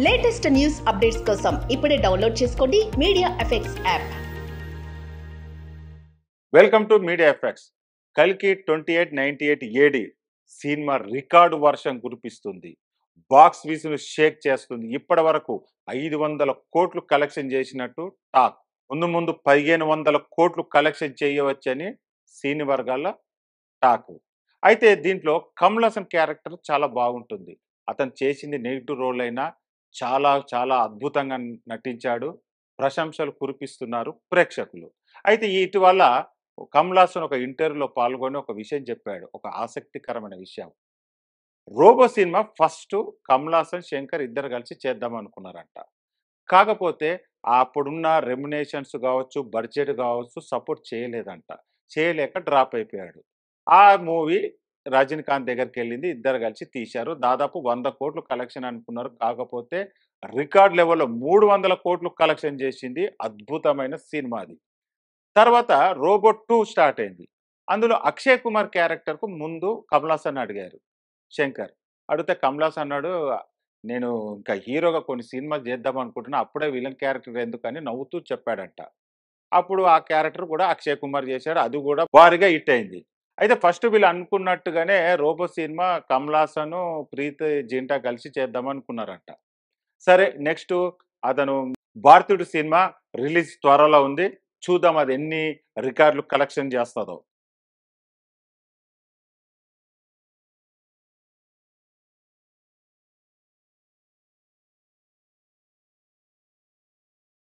Latest news updates కోసం ఇప్పుడే download చేసుకోండి media effects app. Welcome to media effects. కల్కి 2898 ఏడి సినిమా రికార్డు వర్షం కురిపిస్తుంది. బాక్స్ వీసును షేక్ చేస్తుంది. ఇప్పటి వరకు 500 కోట్లు కలెక్షన్ చేసినట్టు టాక్. ముందు 1500 కోట్లు కలెక్షన్ చేయవచ్చని సినీ వర్గాల టాక్. అయితే దీంట్లో కమల్ హాసన్ క్యారెక్టర్ చాలా బాగుంటుంది. అతను చేసింది నెగిటివ్ రోల్ అయినా చాలా చాలా అద్భుతంగా నటించాడు. ప్రశంసలు కురిపిస్తున్నారు ప్రేక్షకులు. అయితే ఇటీవల కమల్ హాసన్ ఒక ఇంటర్వ్యూలో పాల్గొని ఒక విషయం చెప్పాడు. ఒక ఆసక్తికరమైన విషయం. రోబో సినిమా ఫస్ట్ కమల్ హాసన్, శంకర్ ఇద్దరు కలిసి చేద్దాం అనుకున్నారంట. కాకపోతే అప్పుడున్న రెమ్యునేషన్స్ కావచ్చు, బడ్జెట్ కావచ్చు సపోర్ట్ చేయలేదంట. చేయలేక డ్రాప్ అయిపోయాడు. ఆ మూవీ రజనీకాంత్ దగ్గరికి వెళ్ళింది. ఇద్దరు కలిసి తీశారు. దాదాపు 100 కోట్లు కలెక్షన్ అనుకున్నారు. కాకపోతే రికార్డ్ లెవెల్లో 300 కోట్లు కలెక్షన్ చేసింది. అద్భుతమైన సినిమా అది. తర్వాత రోబోట్ 2 స్టార్ట్ అయింది. అందులో అక్షయ్ కుమార్ క్యారెక్టర్కు ముందు కమల్ హాసన్ అడిగారు శంకర్. అడిగితే కమల్ హాసన్ అన్నాడు, నేను ఇంకా హీరోగా కొన్ని సినిమాలు చేద్దాం అనుకుంటున్నా, అప్పుడే విలన్ క్యారెక్టర్ ఎందుకని నవ్వుతూ చెప్పాడంట. అప్పుడు ఆ క్యారెక్టర్ కూడా అక్షయ్ కుమార్ చేశాడు. అది కూడా భారీగా హిట్ అయింది. అయితే ఫస్ట్ వీళ్ళు అనుకున్నట్టుగానే రోబో సినిమా కమల్ హాసన్, ప్రీత్ జింటా కలిసి చేద్దాం అనుకున్నారంట. సరే నెక్స్ట్ అతను భారతీయుడు సినిమా రిలీజ్ త్వరలో ఉంది. చూద్దాం అది ఎన్ని రికార్డులు కలెక్షన్ చేస్తుందో.